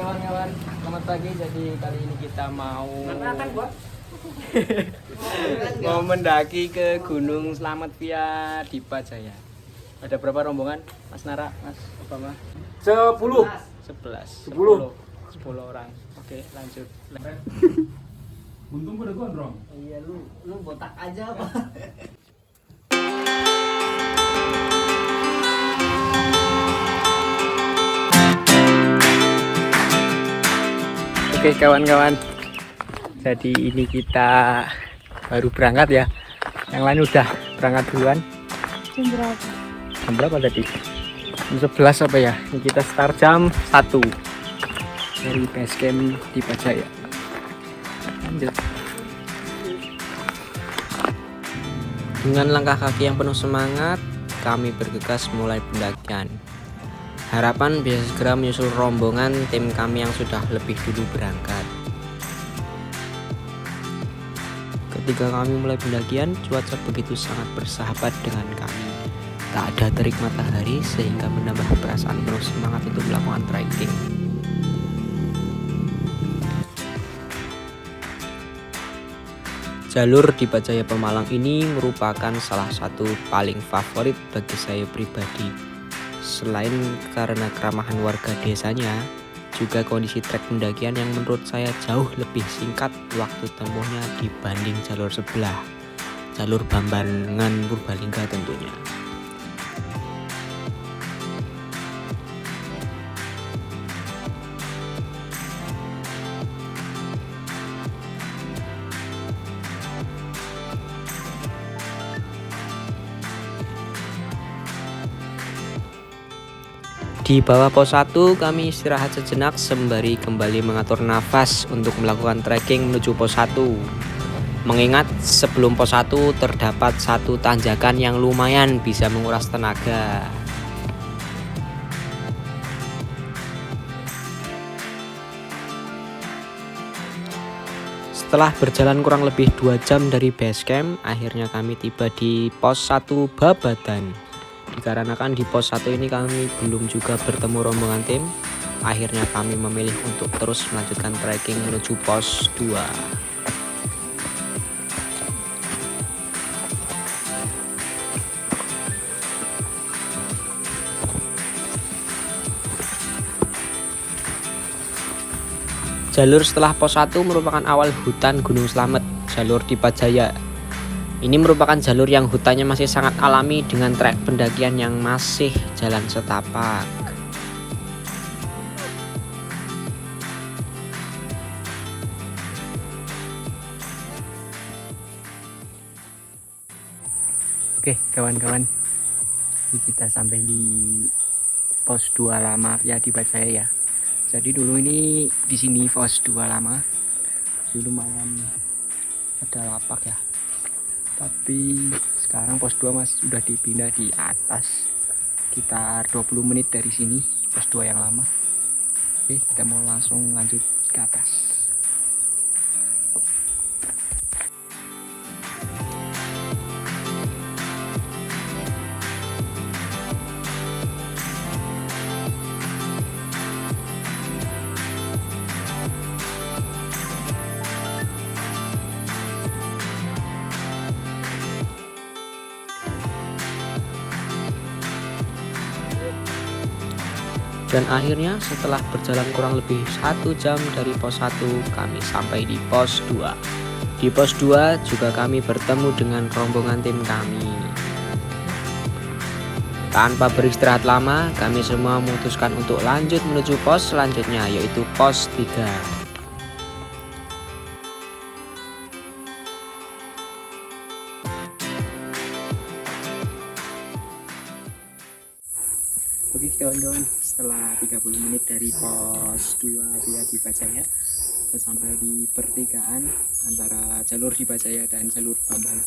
kawan-kawan, selamat pagi. Jadi kali ini kita mau mau mendaki ke Gunung Slamet via Dipa Jaya. Ada berapa rombongan, Mas Nara, Mas Obama? 10. 10 orang. Oke, lanjut. Untung pada gondrong. Iya lu botak aja apa? Oke kawan-kawan, jadi ini kita baru berangkat ya. Yang lain udah berangkat duluan. Jam berapa? Jam berapa tadi? Jam 11 apa ya? Ini kita start jam 1 dari base camp Dipa Jaya. Lanjut. Dengan langkah kaki yang penuh semangat, kami bergegas mulai pendakian. Harapan bisa segera menyusul rombongan tim kami yang sudah lebih dulu berangkat. Ketika kami mulai pendakian, cuaca begitu sangat bersahabat dengan kami. Tak ada terik matahari sehingga menambah perasaan penuh semangat untuk melakukan trekking. Jalur Dipa Jaya Pemalang ini merupakan salah satu paling favorit bagi saya pribadi. Selain karena keramahan warga desanya, juga kondisi trek pendakian yang menurut saya jauh lebih singkat waktu tempuhnya dibanding jalur sebelah, jalur Bambangan Purbalingga tentunya. Di bawah pos 1 kami istirahat sejenak sembari kembali mengatur nafas untuk melakukan trekking menuju pos 1. Mengingat sebelum pos 1 terdapat satu tanjakan yang lumayan bisa menguras tenaga. Setelah berjalan kurang lebih 2 jam dari base camp, akhirnya kami tiba di pos 1 Babadan. Dikarenakan di pos 1 ini kami belum juga bertemu rombongan tim, akhirnya kami memilih untuk terus melanjutkan trekking menuju pos 2. Jalur setelah pos 1 merupakan awal hutan Gunung Slamet, jalur Dipa Jaya. Ini merupakan jalur yang hutannya masih sangat alami dengan trek pendakian yang masih jalan setapak. Oke kawan-kawan, ini kita sampai di pos 2 lama ya Dipa Jaya ya. Jadi dulu ini di sini pos 2 lama, jadi lumayan ada lapak ya. Tapi sekarang pos 2 masih sudah dipindah di atas, sekitar 20 menit dari sini pos 2 yang lama. Oke, kita mau langsung lanjut ke atas. Dan akhirnya setelah berjalan kurang lebih 1 jam dari pos 1, kami sampai di pos 2. Di pos 2 juga kami bertemu dengan rombongan tim kami. Tanpa beristirahat lama, kami semua memutuskan untuk lanjut menuju pos selanjutnya, yaitu pos 3. Oke kawan-kawan, setelah 30 menit dari pos 2 via Dipa Jaya, kita sampai di pertigaan antara jalur Dipa Jaya dan jalur Bambang.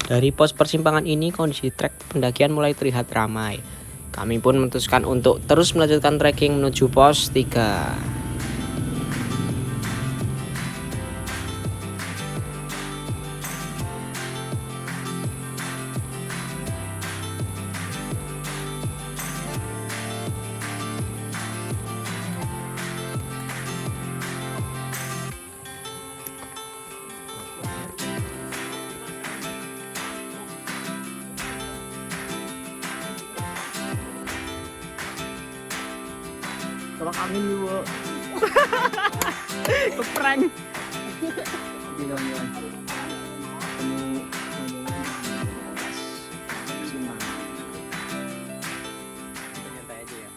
Dari pos persimpangan ini kondisi trek pendakian mulai terlihat ramai. Kami pun memutuskan untuk terus melanjutkan trekking menuju pos 3. Tolak angin dulu. Keprank. Oke kawan-kawan. Ketemu Cima. Santai aja ya.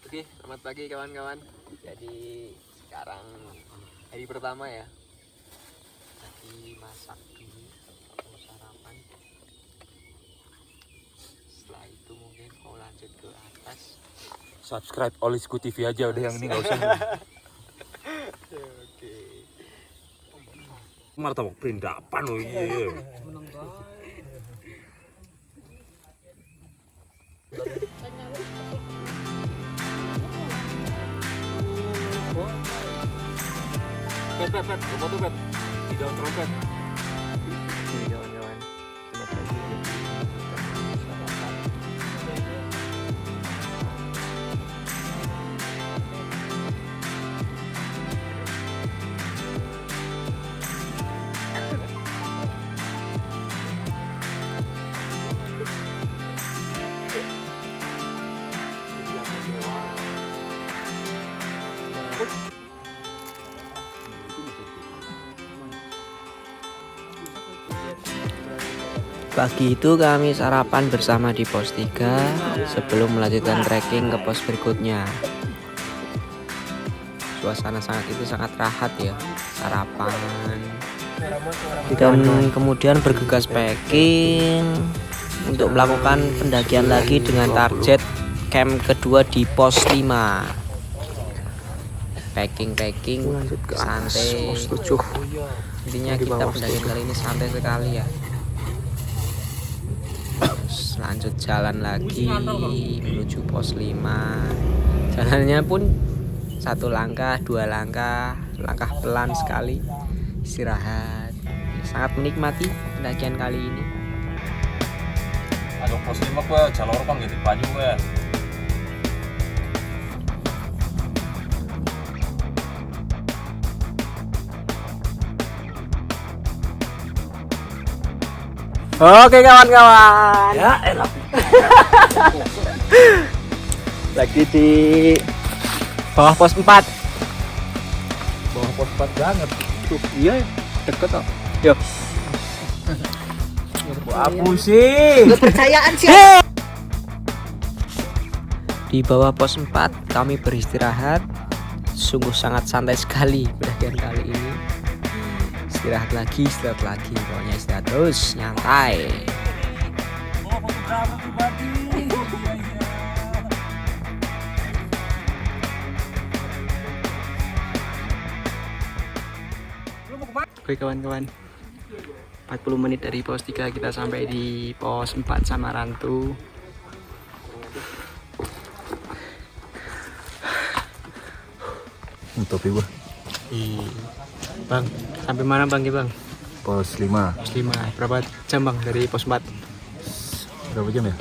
Oke, selamat pagi kawan-kawan. Jadi sekarang hari pertama ya. Lagi masak dulu, mau sarapan. Setelah itu mungkin mau lanjut ke atas. Subscribe Olisku TV aja udah, yang ini nggak usah. Oke. Martabak perindapan loh ini. Pet, apa tuh pet? Di dalam trompet. Ini kawan-kawan, selamat pagi. Pagi itu kami sarapan bersama di pos 3 sebelum melanjutkan trekking ke pos berikutnya. Suasana sangat rahat ya, sarapan dan kemudian bergegas packing untuk melakukan pendakian lagi dengan target camp kedua di pos 5. Packing santai. Intinya kita pendakian kali ini santai sekali ya. Terus lanjut jalan lagi menuju pos 5. Jalannya pun 1 langkah, 2 langkah pelan sekali, istirahat. Sangat menikmati pendakian kali ini. Ada pos 5 gua jalur pang gitu baju gua. Oke kawan-kawan. Ya elah. Lagi di bawah pos 4. Bawah pos 4 banget. Iya, deket kok. Yo. Apa sih? Kepercayaan sih. Di bawah pos 4 kami beristirahat. Sungguh sangat santai sekali pendakian kali ini. Istirahat lagi, pokoknya istirahat terus, nyantai. Oke kawan-kawan, 40 menit dari pos 3 kita sampai di pos 4 Samarantu. Topi gua. Bang, sampai mana bang ya bang? Pos 5. Pos 5, berapa jam bang dari pos 4? Berapa jam ya?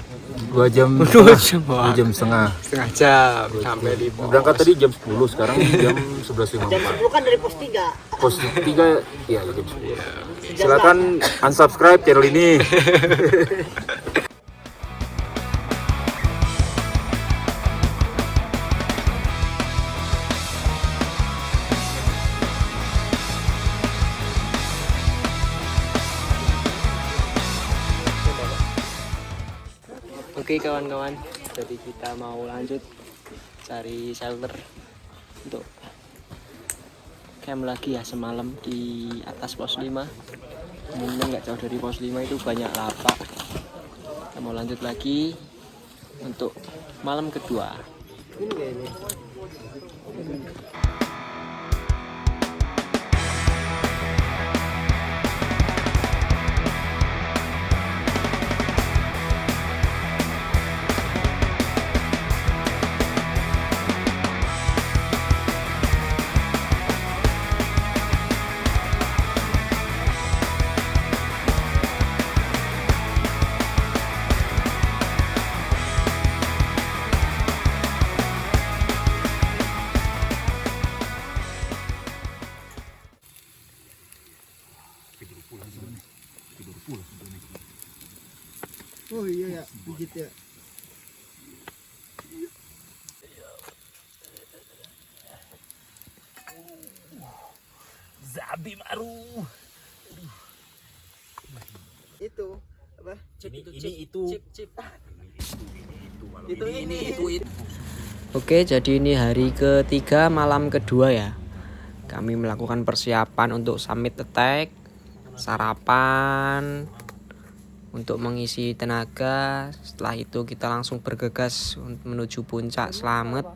2 jam. 2 jam, wah. 2 jam setengah. Setengah jam sampai di pos. Berangkat tadi jam 10, sekarang jam 11.54. Jam 10 kan dari pos 3. Pos 3 ya jam 10. Silakan unsubscribe channel ini. Oke kawan-kawan, jadi kita mau lanjut cari shelter untuk camp lagi ya semalam di atas pos 5. Kemudian nggak jauh dari pos 5 itu banyak lapak. Kita mau lanjut lagi untuk malam kedua. digit ya. Zabi Maru. Itu apa? Itu. Oke, jadi ini hari ketiga, malam kedua ya. Kami melakukan persiapan untuk summit attack, sarapan, untuk mengisi tenaga. Setelah itu kita langsung bergegas menuju puncak Slamet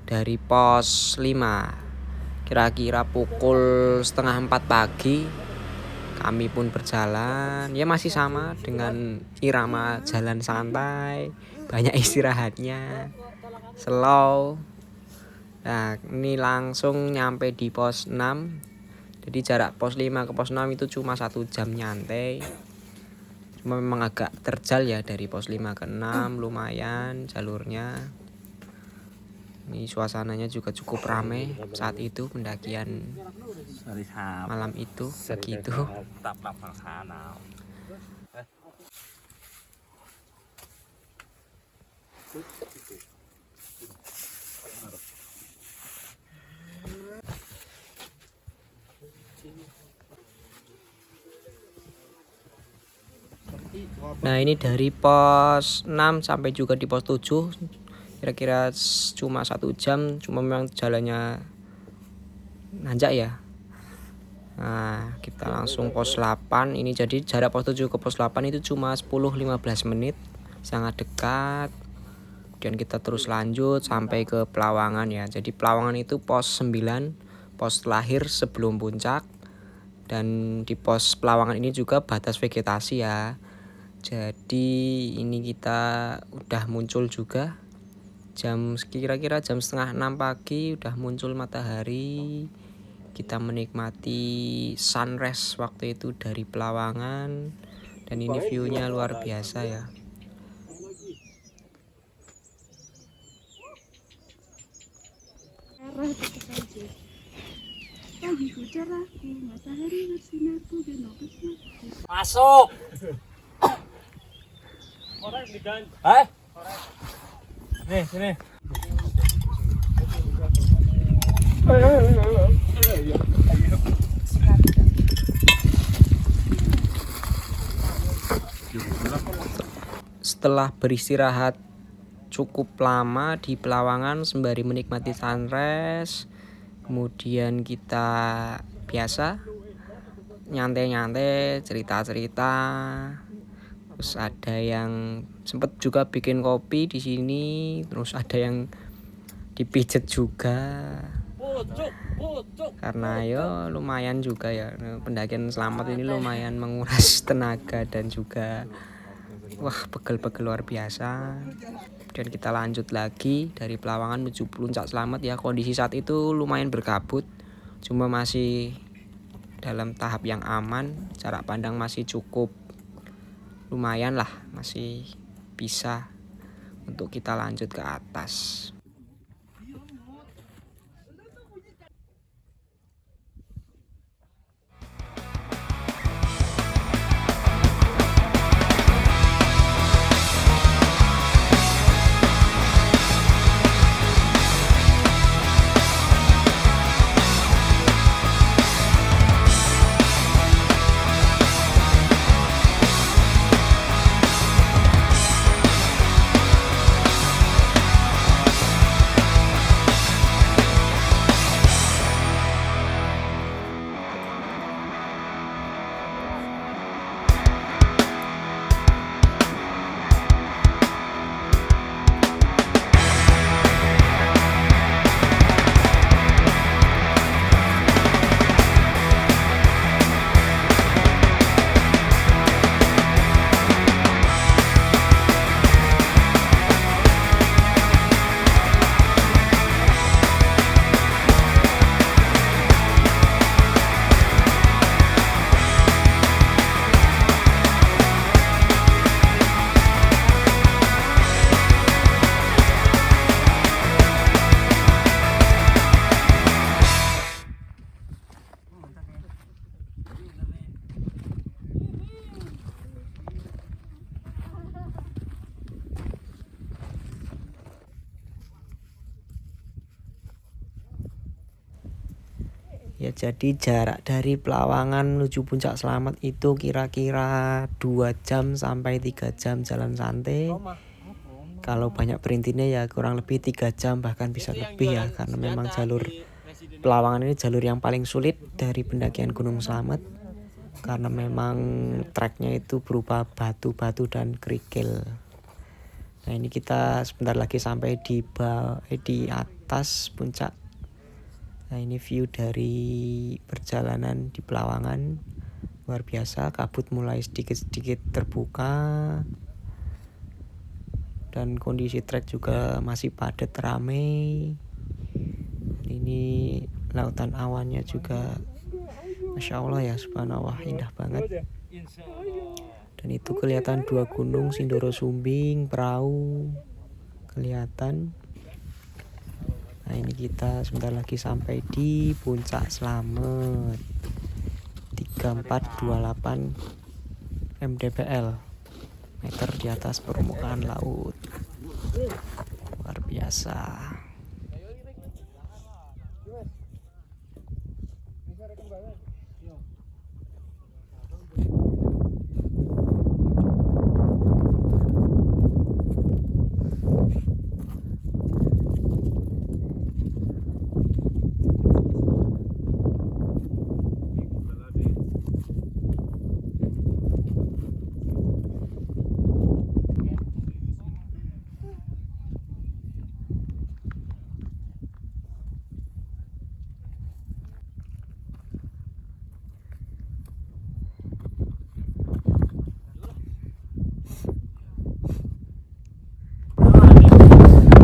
dari pos 5. Kira-kira pukul 3:30 pagi kami pun berjalan, ya masih sama dengan irama jalan santai, banyak istirahatnya, slow. Nah, ini langsung nyampe di pos 6. Jadi jarak pos 5 ke pos 6 itu cuma 1 jam nyantai. Cuma memang agak terjal ya dari pos 5 ke 6, lumayan jalurnya. Ini suasananya juga cukup ramai saat itu pendakian malam itu begitu. Nah, ini dari pos 6 sampai juga di pos 7 kira-kira cuma 1 jam, cuma memang jalannya nanjak ya. Nah, kita langsung pos 8. Ini jadi jarak pos 7 ke pos 8 itu cuma 10-15 menit, sangat dekat. Kemudian kita terus lanjut sampai ke Pelawangan ya. Jadi Pelawangan itu pos 9, pos terakhir sebelum puncak. Dan di pos Pelawangan ini juga batas vegetasi ya. Jadi ini kita udah muncul juga kira-kira jam 5:30 pagi udah muncul matahari. Kita menikmati sunrise waktu itu dari Pelawangan, dan ini view-nya luar biasa ya. Pagiku cerahku, matahari bersinarku dan obatku. Masuk. Nih, sini. Setelah beristirahat cukup lama di Pelawangan sembari menikmati sunrise, kemudian kita biasa nyantai-nyantai, cerita-cerita. Terus ada yang sempet juga bikin kopi di sini, terus ada yang dipijet juga. Karena yo lumayan juga ya, pendakian Slamet ini lumayan menguras tenaga dan juga wah pegel-pegel luar biasa. Dan kita lanjut lagi dari Pelawangan menuju puncak Slamet ya. Kondisi saat itu lumayan berkabut, cuma masih dalam tahap yang aman, jarak pandang masih cukup lumayan lah, masih bisa untuk kita lanjut ke atas. Ya, jadi jarak dari Pelawangan menuju Puncak Selamat itu kira-kira 2 jam sampai 3 jam jalan santai. Kalau banyak perintinya ya kurang lebih 3 jam, bahkan bisa lebih ya, karena memang jalur Pelawangan ini jalur yang paling sulit dari pendakian Gunung Slamet, karena memang treknya itu berupa batu-batu dan kerikil. Nah, ini kita sebentar lagi sampai di atas puncak. Nah, ini view dari perjalanan di Pelawangan. Luar biasa, kabut mulai sedikit-sedikit terbuka. Dan kondisi trek juga masih padat ramai. Ini lautan awannya juga Masya Allah ya, subhanallah, indah banget. Dan itu kelihatan 2 gunung, Sindoro Sumbing, Perahu kelihatan. Nah, ini kita sebentar lagi sampai di Puncak Slamet 3428 mdpl, meter di atas permukaan laut. Luar biasa.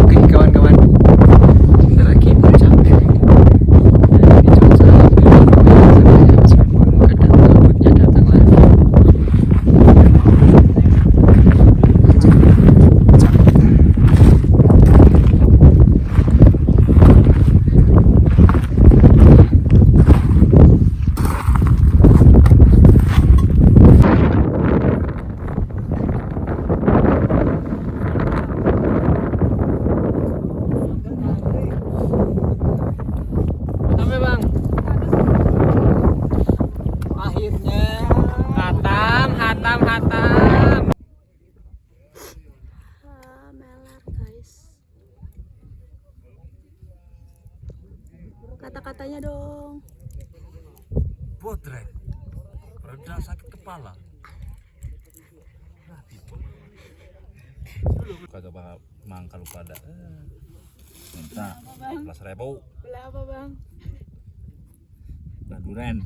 Oke kawan-kawan, sebentar lagi puncak. Ini cuaca alhamdulillah meskipun kadang kabutnya datang lagi. Sampai bang, akhirnya hatam. Melar guys. Kata-katanya dong. Botrek, reda sakit kepala. Kagak bakal mangkal lu pada. Minta 11.000. Beli apa bang? Udah duren.